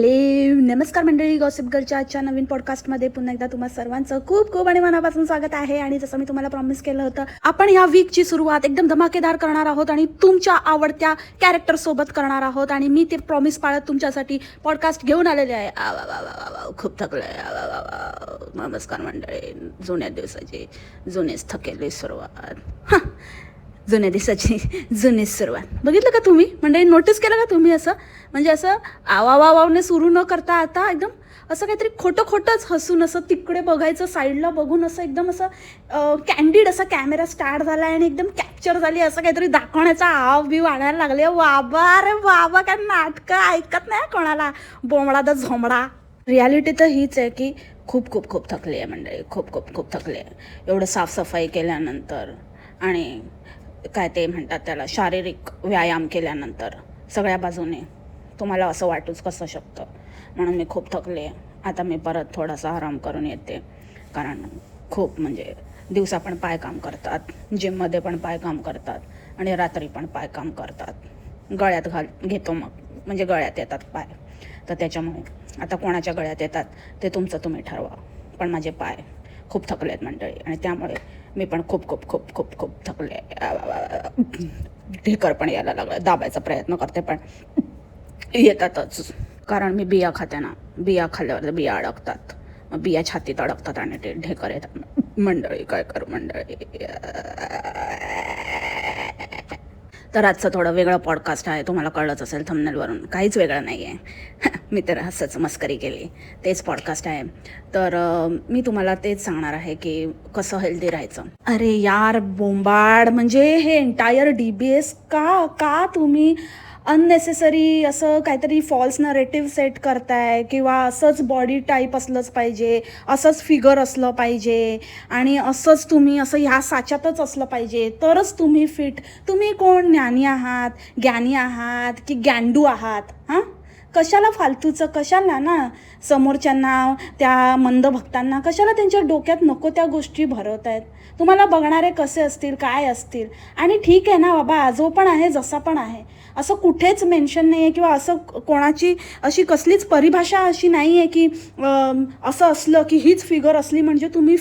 Hello नमस्कार मंडळी, gossip गर्लच्या आजच्या नवीन पॉडकास्टमध्ये पुन्हा एकदा तुम्हा सर्वांचं खूप खूप आणि मनापासून स्वागत आहे. आणि जसं मी तुम्हाला प्रॉमिस केलं होतं, आपण ह्या वीकची सुरुवात एकदम धमाकेदार करणार आहोत आणि तुमच्या आवडत्या कॅरेक्टर सोबत करणार आहोत. आणि मी ते प्रॉमिस पाळत तुमच्यासाठी पॉडकास्ट घेऊन आलेले आहे. खूप थकले. नमस्कार मंडळी, जुन्या दिवसाची जुनेच थकेली सुरुवात. जुन्या दिवसाची जुनी सुरुवात बघितलं का तुम्ही मंडळी? नोटीस केलं का तुम्ही? असं म्हणजे असं आवावावावने सुरू न करता आता एकदम असं काहीतरी खोटंच हसून असं तिकडे बघायचं, साईडला बघून असं एकदम असं कॅन्डिड असा कॅमेरा स्टार्ट झाला आणि एकदम कॅप्चर झाली, असं काहीतरी दाखवण्याचा आव बी वाढायला लागले. बाबा रे बाबा, काय नाटकं ऐकत नाही कोणाला, बोंबडा द झोंबडा. रियालिटी तर हीच आहे की खूप खूप खूप थकली आहे मंडळी, खूप खूप खूप थकली आहे. एवढं साफसफाई केल्यानंतर आणि काय ते म्हणतात त्याला, शारीरिक व्यायाम केल्यानंतर सगळ्या बाजूने तुम्हाला असं वाटूच कसं शकतं. म्हणून मी खूप थकले. आता मी परत थोडासा आराम करून येते, कारण खूप म्हणजे दिवसा पण पाय काम करतात, जिममध्ये पण पाय काम करतात आणि रात्री पण पाय काम करतात. गळ्यात घेतो मग, म्हणजे गळ्यात येतात पाय, तर त्याच्यामुळे आता कोणाच्या गळ्यात येतात ते तुमचं तुम्ही ठरवा. पण माझे पाय खूप थकले आहेत मंडळी, आणि त्यामुळे मी पण खूप खूप खूप खूप खूप थकले. ढेकर पण यायला लागलं, दाबायचा प्रयत्न करते पण येतातच. कारण मी बिया खाते ना, बिया खाल्ल्यावर बिया अडकतात, मग बिया छातीत अडकतात आणि ते ढेकर येतात मंडळी. काय करू मंडळी? तर आजचं थोडं वेगळं पॉडकास्ट आहे, तुम्हाला कळलंच असेल थंबनेलवरून. काहीच वेगळं नाही आहे. मी तर असंच मस्करी केली, तेच पॉडकास्ट आहे. तर मी तुम्हाला तेच सांगणार आहे की कसं हेल्दी राहायचं. अरे यार बोंबाड, म्हणजे हे एंटायर DBS का तुम्ही अननेसेसरी असं काहीतरी फॉल्स नरेटिव्ह सेट करताय, किंवा असंच बॉडी टाईप असलंच पाहिजे, असंच फिगर असलं पाहिजे आणि असंच तुम्ही असं ह्या साच्यातच असलं पाहिजे तरच तुम्ही फिट. तुम्ही कोण? ज्ञानी आहात, ज्ञानी आहात की गॅंडू आहात? हां, कशाला फालतूचं, कशाला ना समोरच्यांना, त्या मंद भक्तांना कशाला त्यांच्या डोक्यात नको त्या गोष्टी भरवत आहेत? तुम्हाला बघणारे कसे असतील, काय असतील? आणि ठीक आहे ना बाबा, जो पण आहे जसा पण आहे, असं कुठेच मेन्शन नाही आहे, किंवा असं कोणाची अशी कसलीच परिभाषा अशी नाही आहे की असं असलं की हीच फिगर असली म्हणजे तुम्ही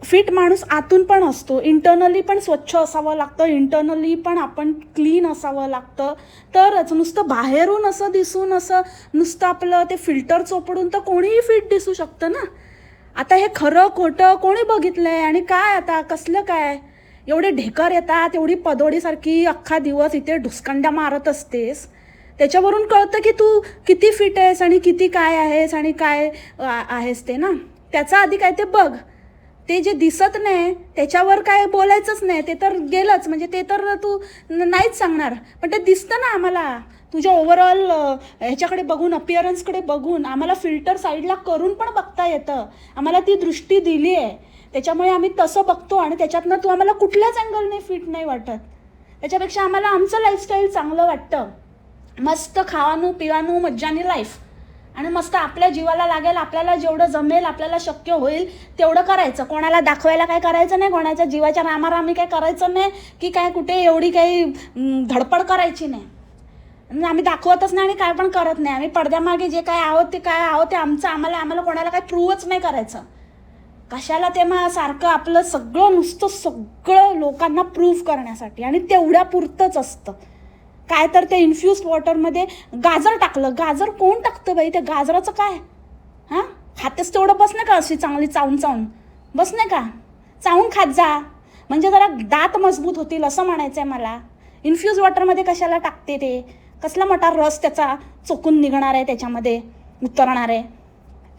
फिट माणूस आतून पण असतो, इंटरनली पण स्वच्छ असावं लागतं, इंटरनली पण आपण क्लीन असावं लागतं. तरच नुसतं बाहेरून असं दिसून, असं नुसतं आपलं ते फिल्टर चोपडून तर कोणीही फिट दिसू शकतं ना. आता हे खरं खोटं कोणी बघितलंय? आणि काय आता कसलं काय एवढे ढेकर येतात, एवढी पदोडीसारखी अख्खा दिवस इथे ढुसकंड्या मारत असतेस, त्याच्यावरून कळतं की तू किती फिट आहेस आणि किती काय आहेस आणि काय आहेस ते ना. त्याचा आधी काय ते बघ. ते जे दिसत नाही त्याच्यावर काय बोलायचंच नाही, ते तर गेलंच, म्हणजे ते तर तू नाहीच सांगणार. पण ते दिसतं ना आम्हाला, तुझ्या ओव्हरऑल ह्याच्याकडे बघून, अपिअरन्सकडे बघून आम्हाला फिल्टर साईडला करून पण बघता येतं. आम्हाला ती दृष्टी दिली आहे, त्याच्यामुळे आम्ही तसं बघतो. आणि त्याच्यातनं तू आम्हाला कुठल्याच अँगलने फिट नाही वाटत. त्याच्यापेक्षा आम्हाला आमचं लाईफस्टाईल चांगलं वाटतं. मस्त खावानू पिवानू मज्जानी लाईफ, आणि मस्त आपल्या जीवाला लागेल, आपल्याला जेवढं जमेल, आपल्याला शक्य होईल तेवढं करायचं. कोणाला दाखवायला काय करायचं नाही, कोणाच्या जीवाच्या रामारामी काय करायचं नाही, की काय कुठे एवढी काही धडपड करायची नाही. आम्ही दाखवतच नाही आणि काय पण करत नाही. आम्ही पडद्यामागे जे काय आहोत ते काय आहोत ते आमचं, आम्हाला कोणाला काय प्रूव्हच नाही करायचं. कशाला ते मग सारखं आपलं सगळं नुसतं सगळं लोकांना प्रूव्ह करण्यासाठी, आणि तेवढ्या पुरतंच असतं. काय तर ते इन्फ्युज्ड वॉटरमध्ये गाजर टाकलं. गाजर कोण टाकतं बाई? त्या गाजराचं काय? हां, खातेच तेवढं बस नाही का अशी चांगली चावून बस नाही का? चावून खात जा, म्हणजे जरा दात मजबूत होतील असं म्हणायचं आहे मला. इन्फ्युज वॉटरमध्ये कशाला टाकते? ते कसला मोठा रस त्याचा चोकून निघणार आहे, त्याच्यामध्ये उतरणार आहे.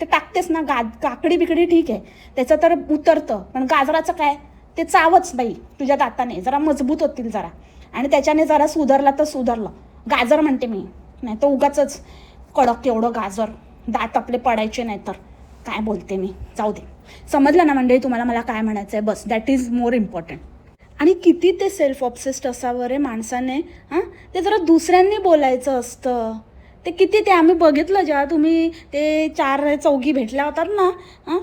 ते टाकतेस ना, काकडी बिकडी ठीक आहे, त्याचं तर उतरतं, पण गाजराचं काय? ते चावच बाई तुझ्या दाताने, जरा मजबूत होतील जरा, आणि त्याच्याने जरा सुधारला तर सुधारलं. गाजर म्हणते मी, नाही तर उगाचच कडक एवढं गाजर, दात आपले पडायचे नाही तर. काय बोलते मी, जाऊ दे. समजलं ना मंडळी तुम्हाला मला काय म्हणायचं आहे? बस, दॅट इज मोर इम्पॉर्टंट. आणि किती ते सेल्फ ऑब्सेस्ड असावं रे माणसाने. हां, ते जरा दुसऱ्यांनी बोलायचं असतं. ते किती ते आम्ही बघितलं, जेव्हा तुम्ही ते 4 चौघी भेटल्या होतात ना,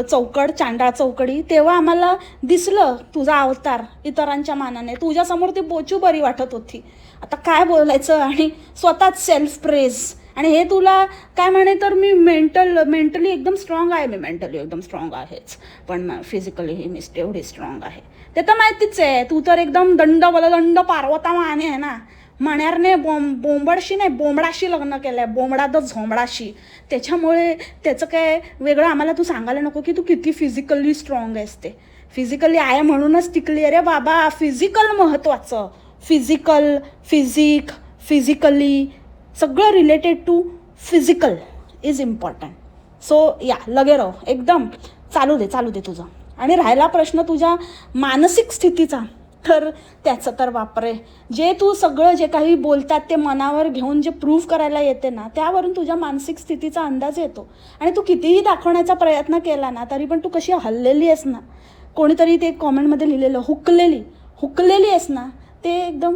चौकड चांडाळ चौकडी, तेव्हा आम्हाला दिसलं तुझा अवतार इतरांच्या मानाने. तुझ्यासमोर ती बोचू बरी वाटत होती. आता काय बोलायचं? आणि स्वतःच सेल्फ प्रेज आणि हे तुला काय म्हणे तर मी मेंटली एकदम स्ट्रॉंग आहे, मी मेंटली एकदम स्ट्रॉंग आहेच, पण फिजिकली मी एवढी स्ट्रॉंग आहे ते तर माहितीच आहे. तू तर एकदम दंड पार्वता माने आहे ना. मण्यारने बोंबडशी नाही बोंबडाशी लग्न केलं आहे, बोंबडा द झोंबडाशी. त्याच्यामुळे त्याचं काय वेगळं आम्हाला तू सांगायला नको की तू किती फिजिकली स्ट्रॉंग आहेस. ते फिजिकली आहे म्हणूनच टिकली. अरे बाबा, फिजिकल महत्त्वाचं. फिजिकली सगळं related to physical is important. So या लगे रहो, एकदम चालू दे तुझं. आणि राहिला प्रश्न तुझ्या मानसिक स्थितीचा, तर त्याचं तर बापरे, जे तू सगळं जे काही बोलतात ते मनावर घेऊन जे प्रूव्ह करायला येते ना, त्यावरून तुझ्या मानसिक स्थितीचा अंदाज येतो. आणि तू कितीही दाखवण्याचा प्रयत्न केला ना, तरी पण तू कशी हललेली आहेस ना, कोणीतरी ते कॉमेंटमध्ये लिहिलेलं हुकलेली आहेस ना, ते एकदम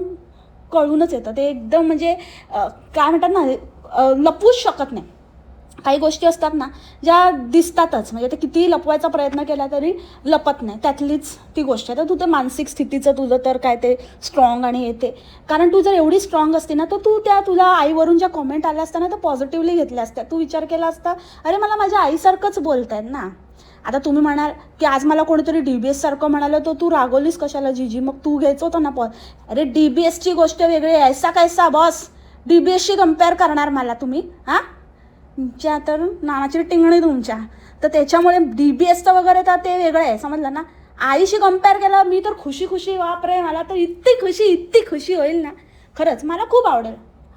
कळूनच येतं. ते एकदम म्हणजे काय म्हणतात ना, लपवूच शकत नाही. काही गोष्टी असतात ना ज्या दिसतातच, म्हणजे ते कितीही लपवायचा प्रयत्न केला तरी लपत नाही, त्यातलीच ती गोष्ट आहे. तर तू ते मानसिक स्थितीचं तुझं तर काय ते स्ट्रॉंग आणि येते, कारण तू जर एवढी स्ट्रॉंग असती ना, तर तू त्या तुझ्या आईवरून ज्या कॉमेंट आल्या असत्या ना, तर पॉझिटिव्हली घेतल्या असत्या. तू विचार केला असता, अरे मला माझ्या आईसारखंच बोलतायत ना. आता तुम्ही म्हणाल की आज मला कोणीतरी DBS सारखं म्हणालं, तर तू रागवलीस कशाला जीजी, मग तू घ्यायचं होतं ना अरे DBSची गोष्ट वेगळी आहे, ऐसा कैसा बॉस, DBSशी कम्पेअर करणार मला तुम्ही? हां, तुमच्या तर नानाची टिंगणी तुमच्या. तर त्याच्यामुळे DBSचं वगैरे तर ते वेगळं आहे, समजलं ना. आईशी कम्पेअर केलं मी तर खुशी बापरे, मला तर इतकी खुशी होईल ना. खरंच मला खूप आवडेल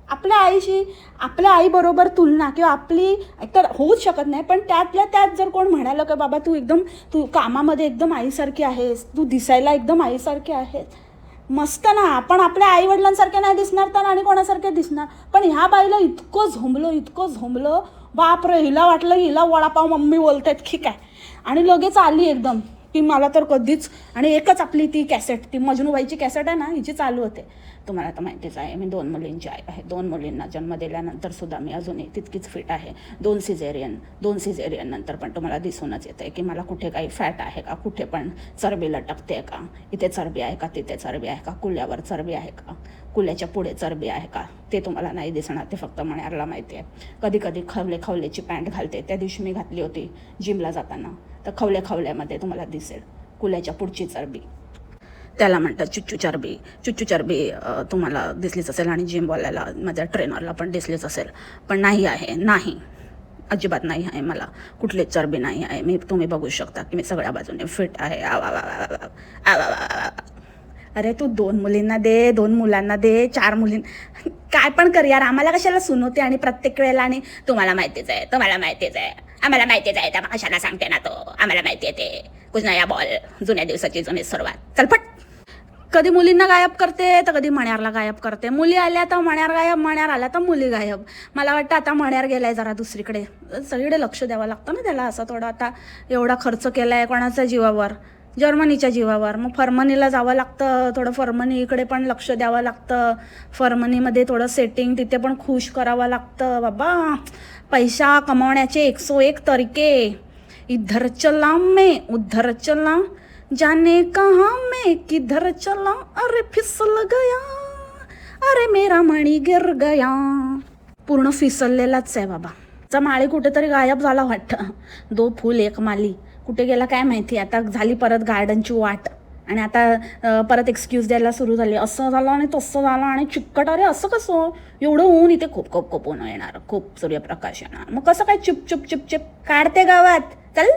आपल्या आईशी, आपल्या आईबरोबर तुलना, किंवा आपली एकतर होऊच शकत नाही, पण त्यातल्या त्यात जर कोण म्हणालं की बाबा तू कामामध्ये एकदम आईसारखी आहेस, तू दिसायला एकदम आईसारखी आहेस, मस्त ना. आपण आपल्या आईवडिलांसारखे नाही दिसणार तर आणि कोणासारखे दिसणार. पण ह्या बाईला इतकं झोंबलं बापरे, हिला वाटलं हिला वडापाव मम्मी बोलतायत की काय, आणि लगेच आली एकदम की मला तर कधीच. आणि एकच आपली ती कॅसेट, ती मजनूबाईची कॅसेट आहे ना, हिची चालू होते. तुम्हाला तर माहितीच आहे, मी 2 मुलींची आई आहे. 2 मुलींना जन्म दिल्यानंतर सुद्धा मी अजूनही तितकीच फिट आहे. 2 सिझेरियन नंतर पण तुम्हाला दिसूनच येतं आहे की मला कुठे काही फॅट आहे का, कुठे पण चरबी लटकते का, इथे चरबी आहे का, तिथे चरबी आहे का, कुल्यावर चरबी आहे का, कुल्याच्या पुढे चरबी आहे का, ते तुम्हाला नाही दिसणार, ते फक्त मण्यारला माहिती आहे. कधी खवल्याची पॅन्ट घालते. त्या दिवशी मी घातली होती जिमला जाताना, तर खवल्यामध्ये तुम्हाला दिसेल कुल्याच्या पुढची चरबी. त्याला म्हणतात चुच्चू चरबी. तुम्हाला दिसलीच असेल, आणि जिमवाल्याला माझ्या ट्रेनरला पण दिसलीच असेल. पण नाही, अजिबात नाही आहे, मला कुठलीच चरबी नाही आहे. तुम्ही बघू शकता की मी सगळ्या बाजूने फिट आहे. अरे तू 2 मुलींना दे, 2 मुलांना दे, 4 मुलींना, काय पण कर यार, आम्हाला कशाला सुनवते. आणि प्रत्येक वेळेला आणि तुम्हाला माहितीच आहे, आम्हाला माहितीच आहे, त्या कशाला सांगते ना, तो आम्हाला माहिती आहे, ते कुछ नया बॉल, जुन्या दिवसाची जुनी सुरुवात, चलपट. कधी मुलींना गायब करते तर कधी मण्यारला गायब करते. मुली आल्या तर मण्यार गायब, मण्यार आल्या तर मुली गायब. मला वाटतं आता मण्यार गेलाय जरा दुसरीकडे, सगळीकडे लक्ष द्यावं लागतं ना त्याला. असं थोडं आता एवढा खर्च केलाय कोणाच्या जीवावर, जर्मनीच्या जीवावर, मग फर्मनीला जावं लागतं, थोडं फर्मनीकडे पण लक्ष द्यावं लागतं. फर्मनीमध्ये थोडं सेटिंग, तिथे पण खुश करावं लागतं. बाबा, पैसा कमावण्याचे 101 तरीके. इधर चला मैं उधर चला, जाने कहाँ मैं किधर चला, अरे फिसल गया, अरे मेरा मणी गिर गया. पूर्ण फिसललेलाच आहे बाबा. माळी कुठेतरी गायब झाला वाटतं. 2 फूल 1 माली कुठे गेला काय माहिती. आता झाली परत गार्डनची वाट, आणि आता परत एक्सक्यूज द्यायला सुरू झाली. असं झालं आणि तसं झालं आणि चिकट. अरे असं कसं, एवढं ऊन, इथे खूप ऊन येणार, खूप सूर्यप्रकाश येणार, मग कसं काय चिप काढते गावात. चल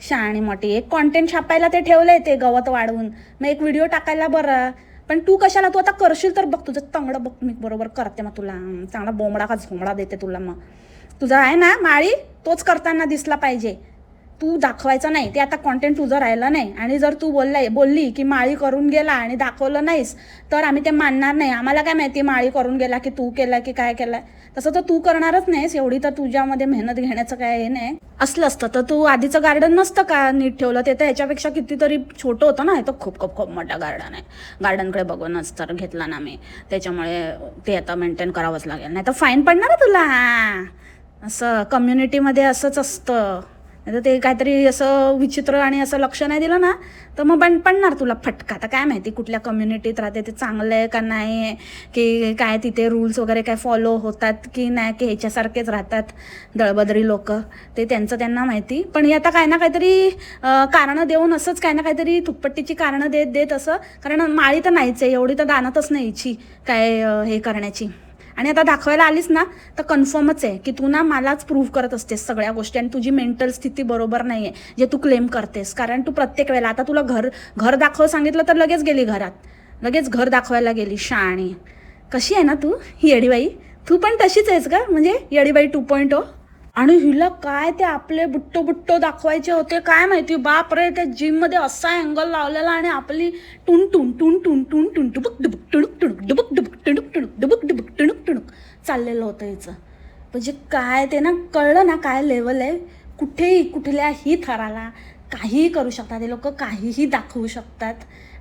शाणी मोठी, एक कॉन्टेंट छापायला ते ठेवलंय, ते गवत वाढवून, मग एक व्हिडिओ टाकायला बरं. पण तू कशाला, तू आता करशील तर बघ, तुझं तंगडं बघ, मी बरोबर करते मग तुला चांगला बोंबडा का झोंबडा देते तुला. मग तुझा आहे ना माळी, तोच करताना दिसला पाहिजे, तू दाखवायचं नाही. ते आता कॉन्टेंट तुझं राहिलं नाही. आणि जर तू बोलली की माळी करून गेला आणि दाखवलं नाहीस, तर आम्ही ते मानणार नाही. आम्हाला काय माहिती माळी करून गेला की तू केला की काय केलाय. तसं तर तू करणारच नाहीस, एवढी तर तुझ्यामध्ये मेहनत घेण्याचं काय हे नाही. असलं असतं तर तू आधीचं गार्डन नसतं का नीट ठेवलं. ते तर ह्याच्यापेक्षा कितीतरी छोटं होतं ना. हे तर खूप मोठा गार्डन आहे. गार्डनकडे बघूनच तर घेतला ना मी. त्याच्यामुळे ते आता मेंटेन करावंच लागेल, नाही तर फाईन पडणार तुला. असं कम्युनिटीमध्ये असंच असतं. नाही तर ते काहीतरी असं विचित्र आणि असं लक्ष नाही दिलं ना तर मग पडणार तुला फटका. आता काय माहिती कुठल्या कम्युनिटीत राहते, ते चांगलं आहे का नाही आहे, की काय तिथे रूल्स वगैरे काय फॉलो होतात की नाही, की ह्याच्यासारखेच राहतात दळबदरी लोक, ते त्यांचं त्यांना माहिती. पण हे आता काय ना काहीतरी कारणं देऊन असंच काय ना काहीतरी थुकपट्टीची कारणं देत देत असं, कारण माळी तर नाहीच आहे, एवढी तर दानतच नाही हिची काय हे करण्याची. आणि आता दाखवायला आलीस ना तर कन्फर्मच आहे की तू ना मलाच प्रूव्ह करत असतेस सगळ्या गोष्टी, आणि तुझी मेंटल स्थिती बरोबर नाही आहे जे तू क्लेम करतेस. कारण तू प्रत्येक वेळेला, आता तुला घर दाखव सांगितलं तर लगेच गेली घरात, लगेच घर दाखवायला गेली. शाणी कशी आहे ना तू येडीबाई, तू पण तशीच आहेस का, म्हणजे येडीबाई 2.0. आणि हिला काय ते आपले बुट्टो दाखवायचे होते काय माहिती, बाप रे, त्या जिममध्ये असा अँगल लावलेला आणि आपली टुन टुन टुन टुन टुन टुन डुबुक डुबुक टुणुक टुणुक डुबुक डुबुक टुणुक टुणुक डुबुक डुबुक टुणुक टुणुक चाललेलं होतं हिचं. म्हणजे काय ते ना कळलं ना काय लेवल आहे, कुठेही कुठल्याही थराला काहीही करू शकतात हे लोक, काहीही दाखवू शकतात.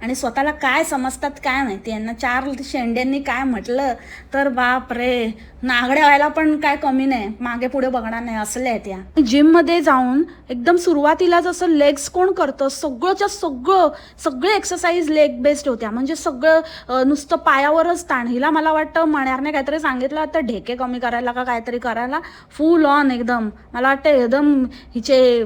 आणि स्वतःला काय समजतात काय माहिती. यांना 4 शेंड्यांनी काय म्हटलं तर बाप रे, नागड्या व्हायला पण काय कमी नाही, मागे पुढे बघणार नाही असल्या आहेत या. जिममध्ये जाऊन एकदम सुरुवातीला जसं लेग्स कोण करतं, सगळंच्या सगळे एक्सरसाइज लेग बेस्ड होत्या, म्हणजे सगळं नुसतं पायावरच ताण. हिला मला वाटतं मण्यारने काहीतरी सांगितलं आता ढेके कमी करायला का काहीतरी करायला, फुल ऑन एकदम. मला वाटतं एकदम हिचे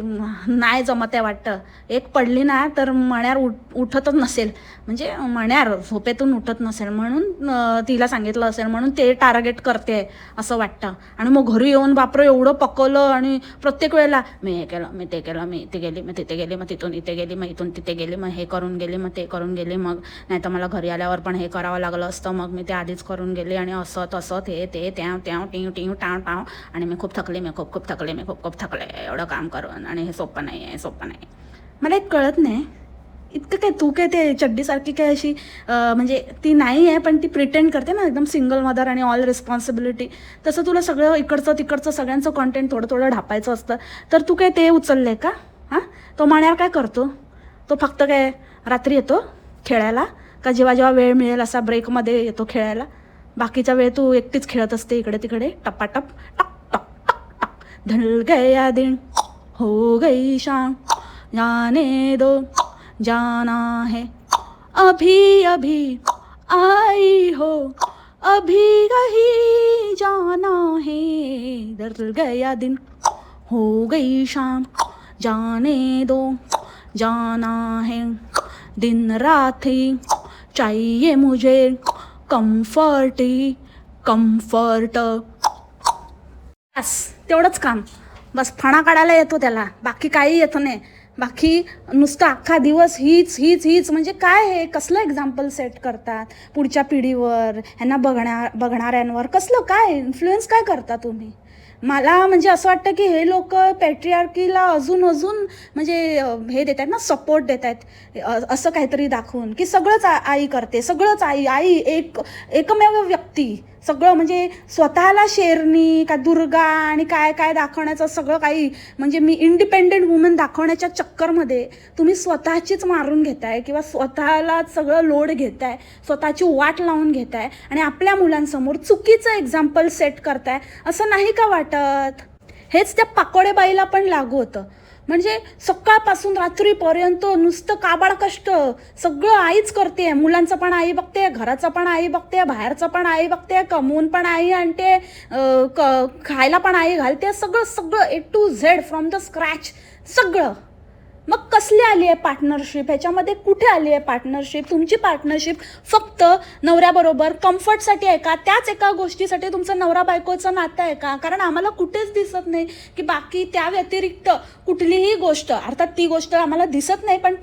नाही जमत आहे वाटतं. एक पडली ना तर मण्यार उठतच नसेल, म्हणजे मण्यार झोपेतून उठत नसेल, म्हणून तिला सांगितलं असेल, म्हणून ते टार्गेट करते असं वाटतं. आणि मग घरी येऊन बापरं एवढं पकवलं, आणि प्रत्येक वेळेला मी हे केलं, मी ते केलं, मी इथे गेली, मग तिथे गेली, मग तिथून इथे गेली, मग इथून तिथे गेली, मग हे करून गेली, मग ते करून गेली, मग नाही तर मला घरी आल्यावर पण हे करावं लागलं असतं, मग मी ते आधीच करून गेली, आणि असं तसं ते त्या टिंग टिंग टाव टाव, आणि मी खूप थकले, मी खूप थकले, मी खूप थकले एवढं काम करून, आणि हे सोपं नाही आहे, सोपं नाही. मला एक कळत नाही इतकं काय, तू काय ते चड्डीसारखी काय अशी म्हणजे ती नाही आहे, पण ती प्रिटेंड करते ना एकदम सिंगल मदर आणि ऑल रिस्पॉन्सिबिलिटी, तसं तुला सगळं इकडचं तिकडचं सगळ्यांचं कॉन्टेंट थोडं थोडं ढापायचं असतं. तर तू काय ते उचललं आहे का? हां, तो मण्यार काय करतो, तो फक्त काय रात्री येतो खेळायला, का जेव्हा जेव्हा वेळ मिळेल असा ब्रेकमध्ये येतो खेळायला, बाकीचा वेळ तू एकटीच खेळत असते इकडे तिकडे टपाटप टक टक टक टक. ढल गया दिन हो गई शाम जाने दो जाना है अभी अभी आई हो अभी कहीं जाना है, डर गया दिन हो गई शाम जाने दो जाना है, दिन रात ही चाहिए मुझे कम्फर्ट ही कम्फर्ट. बस तेवढंच काम, बस फणा काढायला येतो त्याला, बाकी काही येत नाही. बाकी नुसतं अख्खा दिवस हीच म्हणजे काय, हे कसलं एक्झाम्पल सेट करतात पुढच्या पिढीवर, ह्यांना बघणाऱ्यांवर कसलं काय इन्फ्लुएन्स काय करता तुम्ही. मला म्हणजे असं वाटतं की हे लोक पॅट्रिआर्कीला अजून म्हणजे हे देत आहेत ना, सपोर्ट देत आहेत असं काहीतरी दाखवून, की सगळंच आई करते, सगळंच आई एकमेव व्यक्ती सगळं, म्हणजे स्वतःला शेरणी का दुर्गा आणि काय काय दाखवण्याचं सगळं काही, म्हणजे मी इंडिपेंडेंट वुमन दाखवण्याच्या चक्करमध्ये तुम्ही स्वतःचीच मारून घेताय, किंवा स्वतःला सगळं लोड घेताय, स्वतःची वाट लावून घेताय, आणि आपल्या मुलांसमोर चुकीचं एक्झाम्पल सेट करताय. असं नाही का वाटत? हेच त्या पाकोडेबाईला पण लागू होतं. म्हणजे सकाळपासून रात्रीपर्यंत नुसतं काबाड कष्ट, सगळं आईच करते, मुलांचं पण आई बघते, घराचं पण आई बघते, बाहेरचं पण आई बघते, कमवून पण आई आणते, खायला पण आई घालते, सगळं A to Z from the scratch सगळं. मग कसली आली आहे पार्टनरशिप ह्याच्यामध्ये, कुठे आली आहे पार्टनरशिप? तुमची पार्टनरशिप फक्त नवऱ्याबरोबर कम्फर्टसाठी आहे का? त्याच एका गोष्टीसाठी तुमचं नवरा बायकोचं नातं आहे का? कारण आम्हाला कुठेच दिसत नाही की बाकी त्या व्यतिरिक्त कुठलीही गोष्ट, अर्थात ती गोष्ट आम्हाला दिसत नाही, पण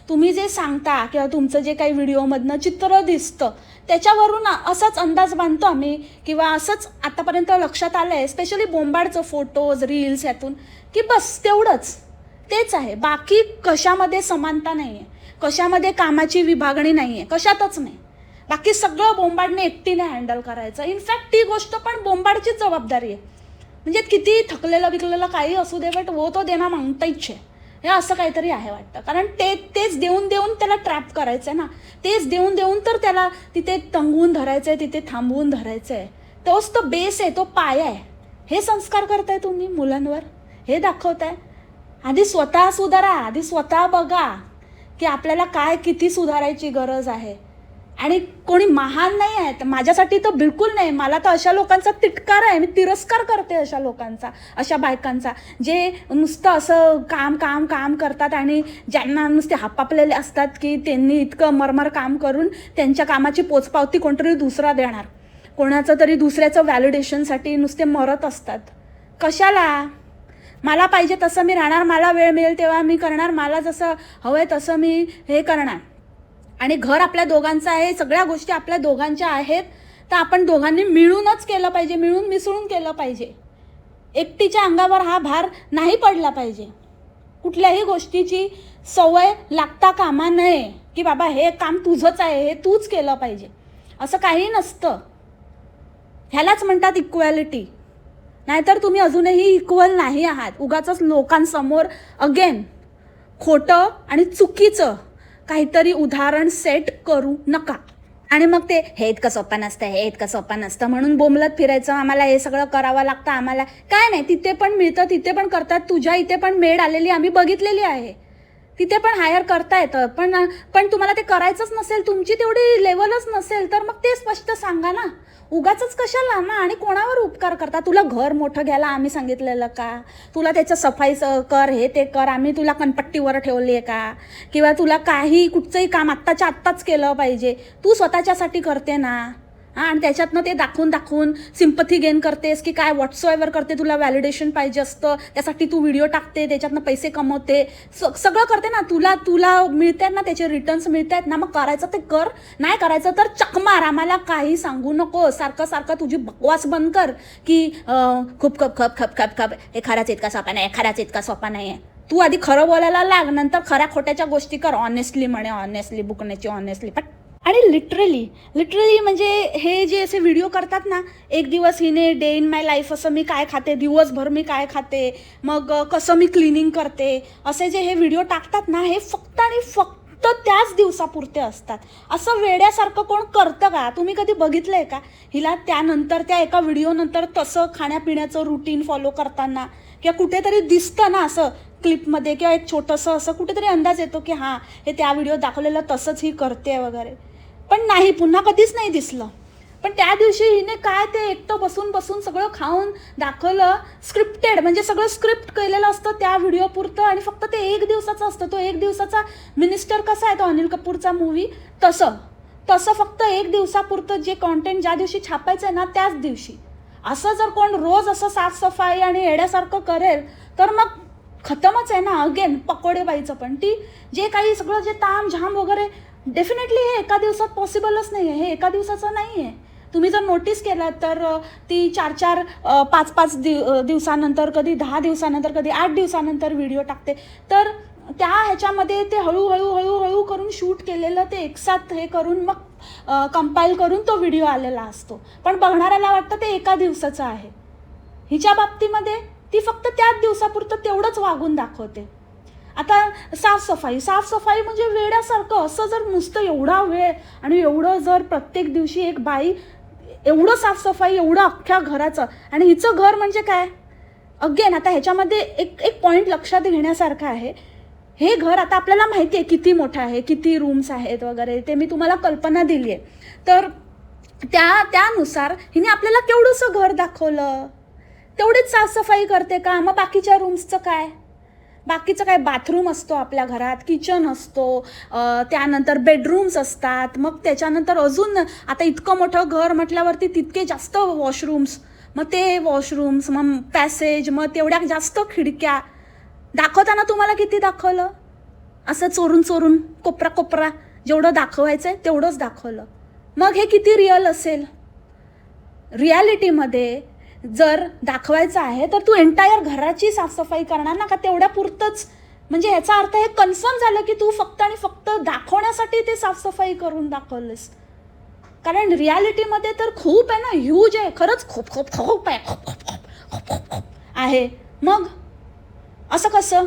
तुम्ही जे सांगता किंवा तुमचं जे काही व्हिडिओमधनं चित्र दिसतं त्याच्यावरून असाच अंदाज बांधतो आम्ही, किंवा असंच आतापर्यंत लक्षात आलं आहे, स्पेशली बोंबाडचं फोटोज रील्स यातून, की बस तेवढंच तेच आहे, बाकी कशामध्ये समानता नाही आहे, कशामध्ये कामाची विभागणी नाही आहे, कशातच नाही. बाकी सगळं बोंबाडने एकटीने हँडल करायचं. इनफॅक्ट ती गोष्ट पण बोंबाडचीच जबाबदारी आहे. म्हणजे किती थकलेलं बिकलेलं काही असू दे, बट वो तो देना मागता इच्छे, हे असं काहीतरी आहे वाटतं. कारण तेच देऊन त्याला ट्रॅप करायचं आहे ना, तेच देऊन तर त्याला तिथे तंगवून धरायचं आहे, तिथे थांबवून धरायचं आहे. तोच तो बेस आहे, तो पाया आहे. हे संस्कार करताय तुम्ही मुलांवर, हे दाखवताय. आधी स्वतः सुधारा, आधी स्वतः बघा की आपल्याला काय किती सुधारायची गरज आहे. आणि कोणी महान नाही आहे तर माझ्यासाठी तर बिलकुल नाही. मला तर अशा लोकांचा तिटकार आहे, मी तिरस्कार करते अशा लोकांचा, अशा बायकांचा जे नुसतं असं काम काम काम करतात आणि ज्यांना नुसते हापापलेले असतात की त्यांनी इतकं मरमर काम करून त्यांच्या कामाची पोचपावती कोणतरी दुसरा देणार, कोणाचं तरी दुसऱ्याचं व्हॅलिडेशनसाठी नुसते मरत असतात. कशाला? मला पाहिजे तसं मी राहणार, मला वेळ मिळेल तेव्हा मी करणार, मला जसं हवं आहे तसं मी हे करणार. आणि घर आपल्या दोघांचं आहे, सगळ्या गोष्टी आपल्या दोघांच्या आहेत, तर आपण दोघांनी मिळूनच केलं पाहिजे, मिळून मिसळून केलं पाहिजे. एकटीच्या अंगावर हा भार नाही पडला पाहिजे. कुठल्याही गोष्टीची सवय लागता कामा नये की बाबा हे काम तुझंच आहे, हे तूच केलं पाहिजे, असं काही नसतं. ह्यालाच म्हणतात इक्वॅलिटी. नाहीतर तुम्ही अजूनही इक्वल नाही आहात. उगाचच लोकांसमोर अगेन खोटं आणि चुकीचं काहीतरी उदाहरण सेट करू नका. आणि मग ते हे इतकं सोपं नसतं, हे इतकं सोपं नसतं म्हणून बोंबलत फिरायचं, आम्हाला हे सगळं करावं लागतं, आम्हाला काय नाही. तिथे पण मिळतं, तिथे पण करतात. तुझ्या इथे पण मेड आलेली आम्ही बघितलेली आहे, तिथे पण हायर करता येतं. पण तुम्हाला ते करायचंच नसेल, तुमची तेवढी लेवलच नसेल, तर मग ते स्पष्ट सांगा ना. उगाचच कशाला ना. आणि कोणावर उपकार करता? तुला घर मोठं घ्यायला आम्ही सांगितलेलं का? तुला त्याचं सफाई कर, हे ते कर, आम्ही तुला कणपट्टीवर ठेवली आहे का? किंवा तुला काही कुठचंही काम आत्ताच्या आत्ताच केलं पाहिजे, तू स्वतःच्यासाठी करते ना. आणि त्याच्यातनं ते दाखवून सिम्पथी गेन करतेस की काय व्हॉट्सअपवर करते, तुला व्हॅलिडेशन पाहिजे असतं त्यासाठी तू व्हिडिओ टाकते, त्याच्यातनं पैसे कमवते, सगळं करते ना. तुला मिळत आहेत ना, त्याचे रिटर्न्स मिळत आहेत ना. मग करायचं ते कर, नाही करायचं तर चकमार, आम्हाला काही सांगू नको. सारखं तुझी बकवास बंद कर की खूप खप खप खप खप खप हे खराच इतका सोपा नाही, खराच इतका सोपा नाही आहे. तू आधी खरं बोलायला लाग, नंतर खऱ्या खोट्याच्या गोष्टी कर. ऑनेस्टली म्हणे, ऑनेस्टली बुकण्याची ऑनेस्टली. पण आणि लिटरली म्हणजे हे जे असे व्हिडिओ करतात ना, एक दिवस हिने डे इन माय लाईफ, असं मी काय खाते, दिवसभर मी काय खाते, मग कसं मी क्लिनिंग करते, असे जे हे व्हिडिओ टाकतात ना, हे फक्त आणि फक्त त्याच दिवसापुरते असतात. असं वेड्यासारखं कोण करतं का? तुम्ही कधी बघितलं आहे का हिला त्यानंतर, त्या एका व्हिडिओनंतर तसं खाण्यापिण्याचं रुटीन फॉलो करताना? किंवा कुठेतरी दिसतं ना असं क्लिपमध्ये, किंवा एक छोटंसं असं कुठेतरी अंदाज येतो की हां हे त्या व्हिडिओ दाखवलेलं तसंच ही करते वगैरे. पण नाही, पुन्हा कधीच नाही दिसलं. पण त्या दिवशी हिने काय ते एकटं बसून सगळं खाऊन दाखवलं. स्क्रिप्टेड, म्हणजे सगळं स्क्रिप्ट केलेलं असतं त्या व्हिडिओ पुरतं, आणि फक्त ते एक दिवसाचं असतं. तो एक दिवसाचा मिनिस्टर कसा आहे तो अनिल कपूरचा मूवी, तसं फक्त एक दिवसापुरतं जे कॉन्टेंट ज्या दिवशी छापायचं आहे ना त्याच दिवशी. असं जर कोण रोज असं साफसफाई आणि येड्यासारखं करेल तर मग खतमच आहे ना. अगेन पकोडेबाईचं पण ती जे काही सगळं जे तामझाम वगैरे, डेफिनेटली हे एका दिवसात पॉसिबलच नाही आहे, हे एका दिवसाचं नाही आहे. तुम्ही जर नोटीस केलं तर ती 4-4, 5-5 दिवसानंतर, कधी 10 दिवसानंतर, कधी 8 दिवसानंतर व्हिडिओ टाकते. तर त्या ह्याच्यामध्ये ते हळूहळू करून शूट केलेलं ते एकसाथ हे करून मग कंपाईल करून तो व्हिडिओ आलेला असतो. पण बघणाऱ्याला वाटतं ते एका दिवसाचं आहे. हिच्या बाबतीमध्ये ती फक्त त्याच दिवसापुरतं तेवढंच वागून दाखवते. आता साफसफाई म्हणजे वेड्यासारखं. असं जर नुसतं एवढा वेळ आणि एवढं जर प्रत्येक दिवशी एक बाई एवढं साफसफाई, एवढं अख्ख्या घराचं, आणि हिचं घर म्हणजे काय? अगेन आता ह्याच्यामध्ये एक पॉईंट लक्षात घेण्यासारखं आहे. हे घर आता आपल्याला माहिती आहे किती मोठं आहे, किती रूम्स आहेत वगैरे, ते मी तुम्हाला कल्पना दिली आहे. तर त्यानुसार हिने आपल्याला केवढंसं घर दाखवलं. तेवढीच साफसफाई करते का? मग बाकीच्या रूम्सचं काय? बाकीचं काय? बाथरूम असतो आपल्या घरात, किचन असतो, त्यानंतर बेडरूम्स असतात, मग त्याच्यानंतर अजून आता इतकं मोठं घर म्हटल्यावरती तितके जास्त वॉशरूम्स, मग ते वॉशरूम्स, मग पॅसेज, मग तेवढ्या जास्त खिडक्या. दाखवताना तुम्हाला किती दाखवलं? असं चोरून कोपरा जेवढं दाखवायचं आहे तेवढंच दाखवलं. मग हे किती रिअल असेल? रियालिटीमध्ये जर दाखवायचं आहे तर तू एंटायर घराची साफसफाई करणार ना का तेवढ्या पुरतंच? म्हणजे ह्याचा अर्थ हे कन्फर्म झालं की तू फक्त आणि फक्त दाखवण्यासाठी ते साफसफाई करून दाखवलंस. कारण रियालिटीमध्ये तर खूप आहे ना, ह्यूज आहे, खरंच खूप आहे. मग असं कसं?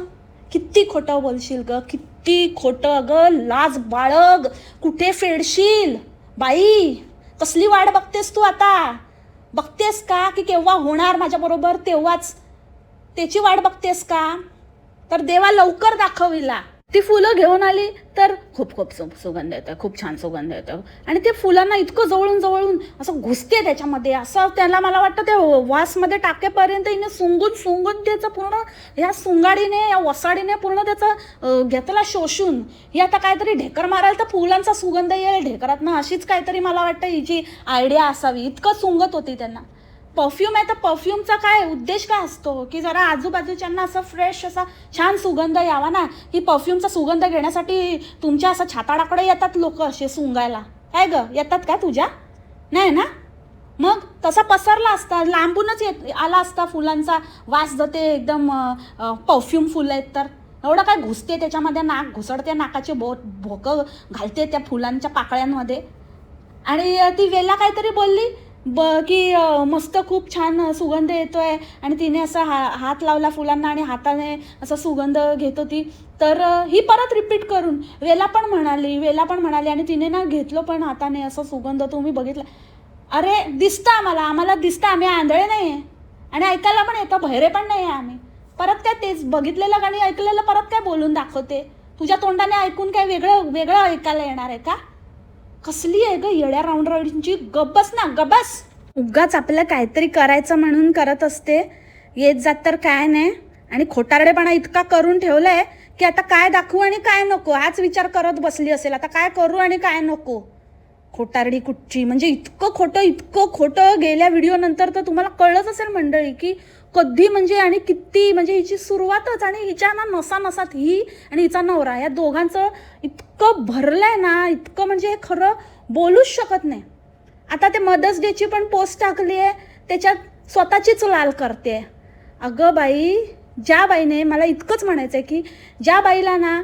किती खोटं बोलशील ग, किती खोटं ग, लाज बाळग, कुठे फेडशील बाई? कसली वाट बघतेस तू आता? बघतेस का की केव्हा होणार माझ्याबरोबर तेव्हाच? त्याची वाट बघतेस का? तर देवा लवकर दाखविला. ती फुलं घेऊन आली तर खूप खूप सुगंध येतं, खूप छान सुगंध येतं. आणि ते फुलांना इतकं जवळून जवळून असं घुसते त्याच्यामध्ये, असं त्याला मला वाटतं ते वासमध्ये टाकेपर्यंत हिने सुंगून सुंगून त्याचं पूर्ण या सुंगाडीने या वसाडीने पूर्ण त्याचं घेतला शोषून. ही आता काहीतरी ढेकर मारायला तर फुलांचा सुगंध येईल ढेकरातनं, अशीच काहीतरी मला वाटतं हिची आयडिया असावी. इतकं सुंगत होती त्यांना. परफ्यूम आहे तर परफ्यूमचा काय उद्देश काय असतो की जरा आजूबाजूच्यांना असं फ्रेश असा छान सुगंध यावा ना. ही परफ्यूमचा सुगंध घेण्यासाठी तुमच्या असं छाताडाकडे येतात लोक असे सुंगायला, काय ग येतात का तुझ्या? नाही ना. मग तसा पसरला असता, लांबूनच आला असता फुलांचा वास जाते एकदम. परफ्यूम फुलं आहेत तर एवढं काय घुसते त्याच्यामध्ये, नाक घुसडते, नाकाचे भोकं घालते त्या फुलांच्या पाकळ्यांमध्ये. आणि ती वेला काहीतरी बोलली की मस्त खूप छान सुगंध येतोय. आणि तिने असा हात लावला फुलांना आणि हाताने असा सुगंध घेत होती. तर ही परत रिपीट करून वेला पण म्हणाली आणि तिने ना घेतलं पण हाताने असं सुगंध. तुम्ही बघितलं? अरे दिसतं आम्हाला दिसतं, आम्ही आंधळे नाही आहे आणि ऐकायला पण येतं, बहिरे पण नाही आहे आम्ही. परत काय तेच बघितलेलं गाणी ऐकलेलं परत काय बोलून दाखवते? तुझ्या तोंडाने ऐकून काय वेगळं ऐकायला येणार आहे का? कसली आहे ग येड्या राऊंडराऊंडची. गब्बस ना गब्बस. उगाच आपलं काहीतरी करायचं म्हणून करत असते, येत जात तर काय नाही. आणि खोटारडेपणा इतका करून ठेवलाय की आता काय दाखवू आणि काय नको हाच विचार करत बसली असेल. आता काय करू आणि काय नको. खोटारडी कुठची, म्हणजे इतकं खोटं गेल्या व्हिडिओ नंतर तर तुम्हाला कळलंच असेल मंडळी की कधी म्हणजे आणि किती म्हणजे हिची सुरुवातच. आणि हिच्या ना नसात ही आणि हिचा नवरा या दोघांचं इतकं भरलंय ना, इतकं म्हणजे हे खरं बोलूच शकत नाही. आता ते मदर्स डेची पण पोस्ट टाकली आहे, त्याच्यात स्वतःचीच लाल करते. अगं बाई, ज्या बाईने, मला इतकंच म्हणायचं आहे की ज्या बाईला ना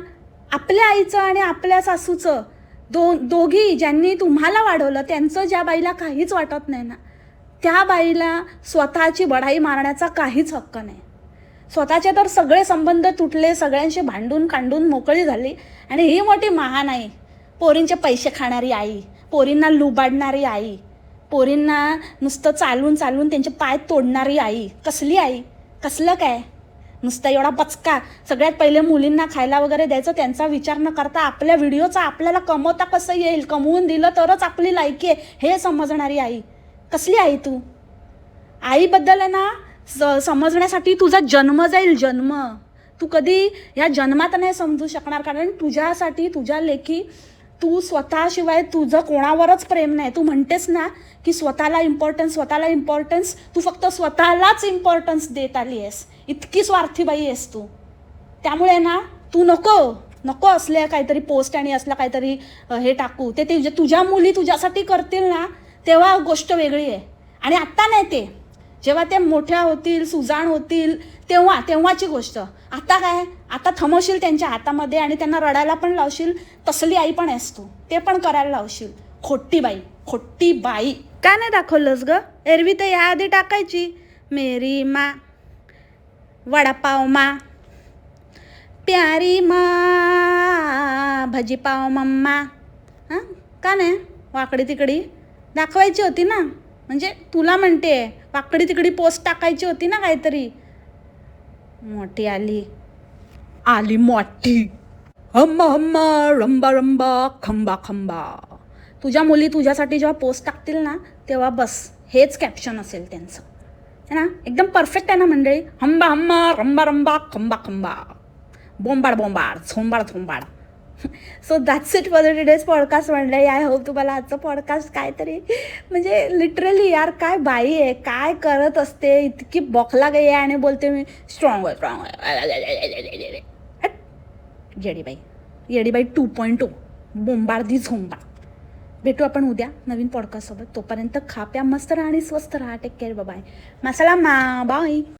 आपल्या आईचं आणि आपल्या सासूचं दोघी ज्यांनी तुम्हाला वाढवलं त्यांचं ज्या बाईला काहीच वाटत नाही ना, त्या बाईला स्वतःची बढाई मारण्याचा काहीच हक्क नाही. स्वतःचे तर सगळे संबंध तुटले, सगळ्यांशी भांडून कांडून मोकळी झाली. आणि ही मोठी महान आई, पोरींचे पैसे खाणारी आई, पोरींना लुबाडणारी आई, पोरींना नुसतं चालून त्यांचे पाय तोडणारी आई. कसली आई, कसलं काय? नुसतं एवढा बचका. सगळ्यात पहिले मुलींना खायला वगैरे द्यायचं, त्यांचा विचार न करता आपल्या व्हिडिओचा आपल्याला कमवता कसं येईल, कमवून दिलं तरच आपली लायकी आहे हे समजणारी आई. कसली आई तू? आईबद्दल आहे ना समजण्यासाठी तुझा जन्म जाईल, जन्म. तू कधी या जन्मात नाही समजू शकणार, कारण तुझ्यासाठी तुझ्या लेकी तू स्वतःशिवाय तुझं कोणावरच प्रेम नाही. तू म्हणतेस ना की स्वतःला इम्पॉर्टन्स, तू फक्त स्वतःलाच इम्पॉर्टन्स देत आली आहेस. इतकी स्वार्थी बाई आहेस तू. त्यामुळे ना तू नको असल्या काहीतरी पोस्ट आणि असला काहीतरी हे टाकू. ते तुझ्या मुली तुझ्यासाठी करतील ना तेव्हा गोष्ट वेगळी आहे. आणि आत्ता नाही, ते जेव्हा ते मोठ्या होतील, सुजाण होतील तेव्हाची गोष्ट. आता काय, आता थमवशील त्यांच्या हातामध्ये आणि त्यांना रडायला पण लावशील. तसली आई पण आहेस तू, ते पण करायला लावशील. खोटी बाई. का नाही दाखवलंस ग? एरवी तर याआधी टाकायची, मेरी माँ, वडापाव माँ, प्यारी माँ, भजीपाव मम्मा. हां, का नाही वाकडी तिकडी दाखवायची होती ना. म्हणजे तुला म्हणते वाकडी तिकडी पोस्ट टाकायची होती ना काहीतरी. मोठी आली मोठी. हम्मा रंबा खंबा. तुझ्या मुली तुझ्यासाठी जेव्हा पोस्ट टाकतील ना तेव्हा बस हेच कॅप्शन असेल त्यांचं, है ना. एकदम परफेक्ट आहे ना मंडळी. हम्मा रंबा खंबा. बोंबाड झोंबाड. So that's it for the today's podcast मंडळी. आय होप तुम्हाला आजचं पॉडकास्ट काहीतरी म्हणजे लिटरली यार काय बाई आहे, काय करत असते, इतकी बॉखला गई आहे आणि बोलते मी स्ट्रॉंग आहे. येडीबाई 2.0 बोंबार्दी झोंबा. भेटू आपण उद्या नवीन पॉडकास्टसोबत. तोपर्यंत खा प्या मस्त राहा आणि स्वस्त राहा. Take care. Bye. Masala bye.